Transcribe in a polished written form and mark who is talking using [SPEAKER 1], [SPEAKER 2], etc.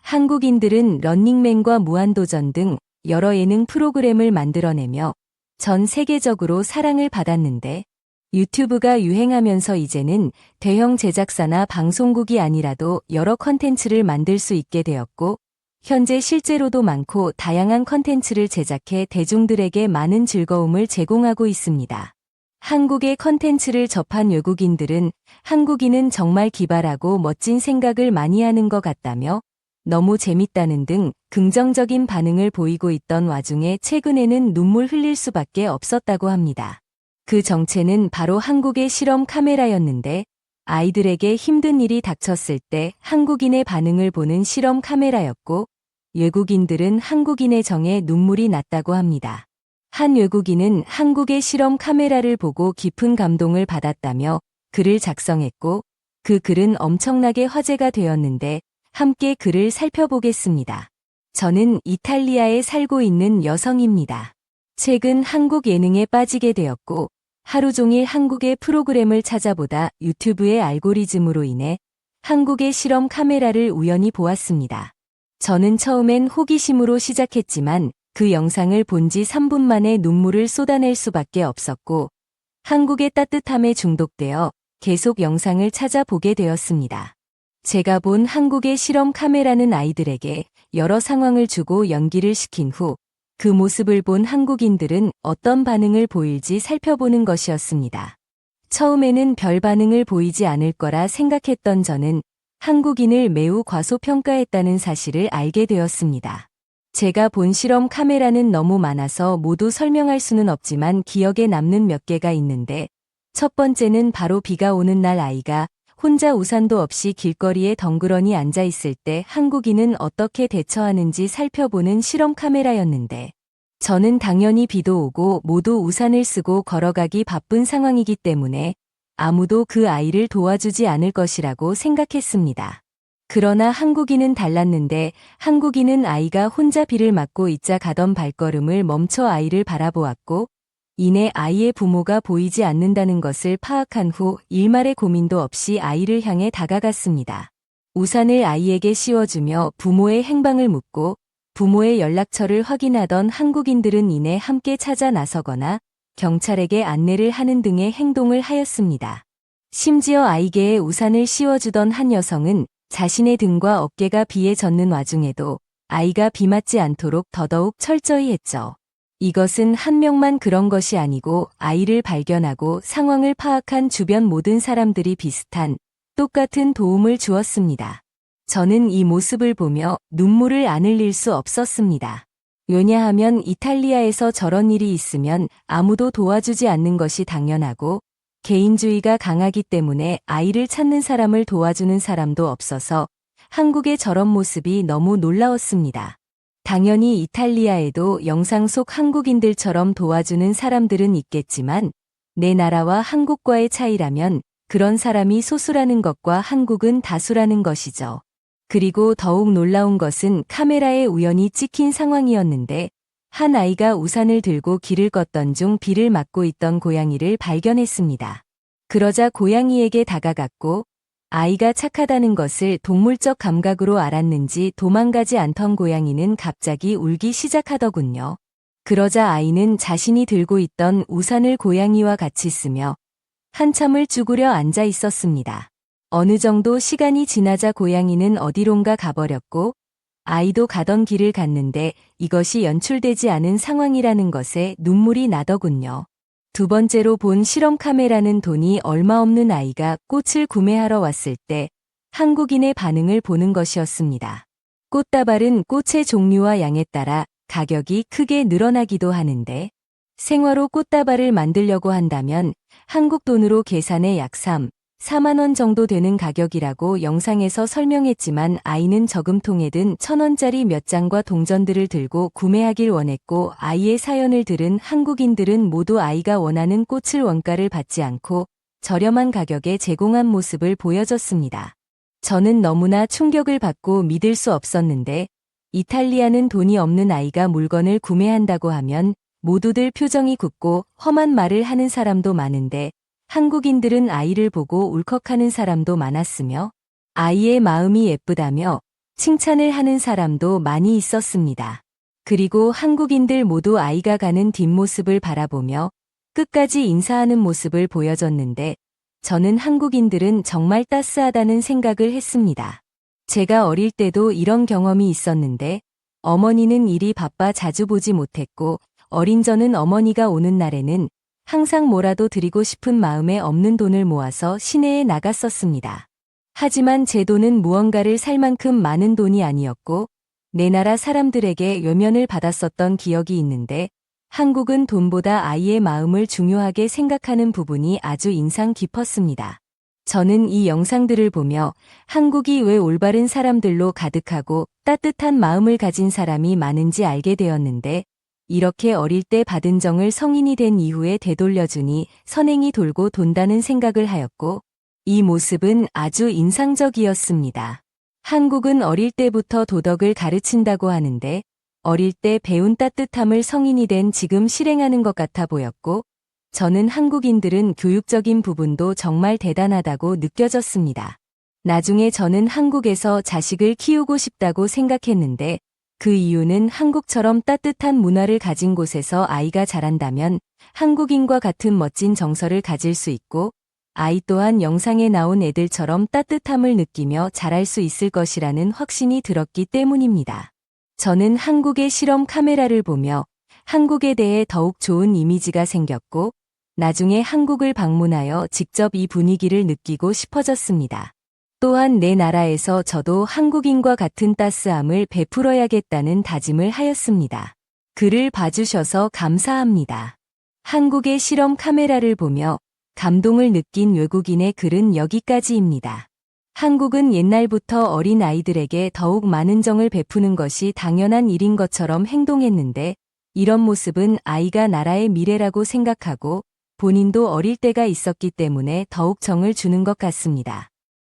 [SPEAKER 1] 한국인들은 런닝맨과 무한도전 등 여러 예능 프로그램을 만들어내며 전 세계적으로 사랑을 받았는데 유튜브가 유행하면서 이제는 대형 제작사나 방송국이 아니라도 여러 컨텐츠를 만들 수 있게 되었고 현재 실제로도 많고 다양한 컨텐츠를 제작해 대중들에게 많은 즐거움을 제공하고 있습니다. 한국의 컨텐츠를 접한 외국인들은 한국인은 정말 기발하고 멋진 생각을 많이 하는 것 같다며 너무 재밌다는 등 긍정적인 반응을 보이고 있던 와중에 최근에는 눈물 흘릴 수밖에 없었다고 합니다. 그 정체는 바로 한국의 실험 카메라였는데 아이들에게 힘든 일이 닥쳤을 때 한국인의 반응을 보는 실험 카메라였고 외국인들은 한국인의 정에 눈물이 났다고 합니다. 한 외국인은 한국의 실험 카메라를 보고 깊은 감동을 받았다며 글을 작성했고 그 글은 엄청나게 화제가 되었는데 함께 글을 살펴보겠습니다. 저는 이탈리아에 살고 있는 여성입니다. 최근 한국 예능에 빠지게 되었고 하루 종일 한국의 프로그램을 찾아보다 유튜브의 알고리즘으로 인해 한국의 실험 카메라를 우연히 보았습니다. 저는 처음엔 호기심으로 시작했지만 그 영상을 본 지 3분 만에 눈물을 쏟아낼 수밖에 없었고 한국의 따뜻함에 중독되어 계속 영상을 찾아보게 되었습니다. 제가 본 한국의 실험 카메라는 아이들에게 여러 상황을 주고 연기를 시킨 후 그 모습을 본 한국인들은 어떤 반응을 보일지 살펴보는 것이었습니다. 처음에는 별 반응을 보이지 않을 거라 생각했던 저는 한국인을 매우 과소평가했다는 사실을 알게 되었습니다. 제가 본 실험 카메라는 너무 많아서 모두 설명할 수는 없지만 기억에 남는 몇 개가 있는데 첫 번째는 바로 비가 오는 날 아이가 혼자 우산도 없이 길거리에 덩그러니 앉아 있을 때 한국인은 어떻게 대처하는지 살펴보는 실험 카메라였는데 저는 당연히 비도 오고 모두 우산을 쓰고 걸어가기 바쁜 상황이기 때문에 아무도 그 아이를 도와주지 않을 것이라고 생각했습니다. 그러나 한국인은 달랐는데 한국인은 아이가 혼자 비를 맞고 있자 가던 발걸음을 멈춰 아이를 바라보았고 이내 아이의 부모가 보이지 않는다는 것을 파악한 후 일말의 고민도 없이 아이를 향해 다가갔습니다. 우산을 아이에게 씌워주며 부모의 행방을 묻고 부모의 연락처를 확인하던 한국인들은 이내 함께 찾아 나서거나 경찰에게 안내를 하는 등의 행동을 하였습니다. 심지어 아이에게 우산을 씌워주던 한 여성은 자신의 등과 어깨가 비에 젖는 와중에도 아이가 비 맞지 않도록 더더욱 철저히 했죠. 이것은 한 명만 그런 것이 아니고 아이를 발견하고 상황을 파악한 주변 모든 사람들이 비슷한 똑같은 도움을 주었습니다. 저는 이 모습을 보며 눈물을 안 흘릴 수 없었습니다. 왜냐하면 이탈리아에서 저런 일이 있으면 아무도 도와주지 않는 것이 당연하고 개인주의가 강하기 때문에 아이를 찾는 사람을 도와주는 사람도 없어서 한국의 저런 모습이 너무 놀라웠습니다. 당연히 이탈리아에도 영상 속 한국인들처럼 도와주는 사람들은 있겠지만 내 나라와 한국과의 차이라면 그런 사람이 소수라는 것과 한국은 다수라는 것이죠. 그리고 더욱 놀라운 것은 카메라에 우연히 찍힌 상황이었는데 한 아이가 우산을 들고 길을 걷던 중 비를 맞고 있던 고양이를 발견했습니다. 그러자 고양이에게 다가갔고 아이가 착하다는 것을 동물적 감각으로 알았는지 도망가지 않던 고양이는 갑자기 울기 시작하더군요. 그러자 아이는 자신이 들고 있던 우산을 고양이와 같이 쓰며 한참을 쭈그려 앉아 있었습니다. 어느 정도 시간이 지나자 고양이는 어디론가 가버렸고 아이도 가던 길을 갔는데 이것이 연출되지 않은 상황이라는 것에 눈물이 나더군요. 두 번째로 본 실험 카메라는 돈이 얼마 없는 아이가 꽃을 구매하러 왔을 때 한국인의 반응을 보는 것이었습니다. 꽃다발은 꽃의 종류와 양에 따라 가격이 크게 늘어나기도 하는데 생화로 꽃다발을 만들려고 한다면 한국 돈으로 계산해 약 4만 원 정도 되는 가격이라고 영상에서 설명했지만 아이는 저금통에 든 1,000원짜리 몇 장과 동전들을 들고 구매하길 원했고 아이의 사연을 들은 한국인들은 모두 아이가 원하는 꽃을 원가를 받지 않고 저렴한 가격에 제공한 모습을 보여줬습니다. 저는 너무나 충격을 받고 믿을 수 없었는데 이탈리아는 돈이 없는 아이가 물건을 구매한다고 하면 모두들 표정이 굳고 험한 말을 하는 사람도 많은데 한국인들은 아이를 보고 울컥하는 사람도 많았으며 아이의 마음이 예쁘다며 칭찬을 하는 사람도 많이 있었습니다. 그리고 한국인들 모두 아이가 가는 뒷모습을 바라보며 끝까지 인사하는 모습을 보여줬는데 저는 한국인들은 정말 따스하다는 생각을 했습니다. 제가 어릴 때도 이런 경험이 있었는데 어머니는 일이 바빠 자주 보지 못했고 어린 저는 어머니가 오는 날에는 항상 뭐라도 드리고 싶은 마음에 없는 돈을 모아서 시내에 나갔었습니다. 하지만 제 돈은 무언가를 살 만큼 많은 돈이 아니었고 내 나라 사람들에게 외면을 받았었던 기억이 있는데 한국은 돈보다 아이의 마음을 중요하게 생각하는 부분이 아주 인상 깊었습니다. 저는 이 영상들을 보며 한국이 왜 올바른 사람들로 가득하고 따뜻한 마음을 가진 사람이 많은지 알게 되었는데 이렇게 어릴 때 받은 정을 성인이 된 이후에 되돌려주니 선행이 돌고 돈다는 생각을 하였고 이 모습은 아주 인상적이었습니다. 한국은 어릴 때부터 도덕을 가르친다고 하는데 어릴 때 배운 따뜻함을 성인이 된 지금 실행하는 것 같아 보였고 저는 한국인들은 교육적인 부분도 정말 대단하다고 느껴졌습니다. 나중에 저는 한국에서 자식을 키우고 싶다고 생각했는데 그 이유는 한국처럼 따뜻한 문화를 가진 곳에서 아이가 자란다면 한국인과 같은 멋진 정서를 가질 수 있고 아이 또한 영상에 나온 애들처럼 따뜻함을 느끼며 자랄 수 있을 것이라는 확신이 들었기 때문입니다. 저는 한국의 실험 카메라를 보며 한국에 대해 더욱 좋은 이미지가 생겼고 나중에 한국을 방문하여 직접 이 분위기를 느끼고 싶어졌습니다. 또한 내 나라에서 저도 한국인과 같은 따스함을 베풀어야겠다는 다짐을 하였습니다. 글을 봐주셔서 감사합니다. 한국의 실험 카메라를 보며 감동을 느낀 외국인의 글은 여기까지입니다. 한국은 옛날부터 어린 아이들에게 더욱 많은 정을 베푸는 것이 당연한 일인 것처럼 행동했는데 이런 모습은 아이가 나라의 미래라고 생각하고 본인도 어릴 때가 있었기 때문에 더욱 정을 주는 것 같습니다.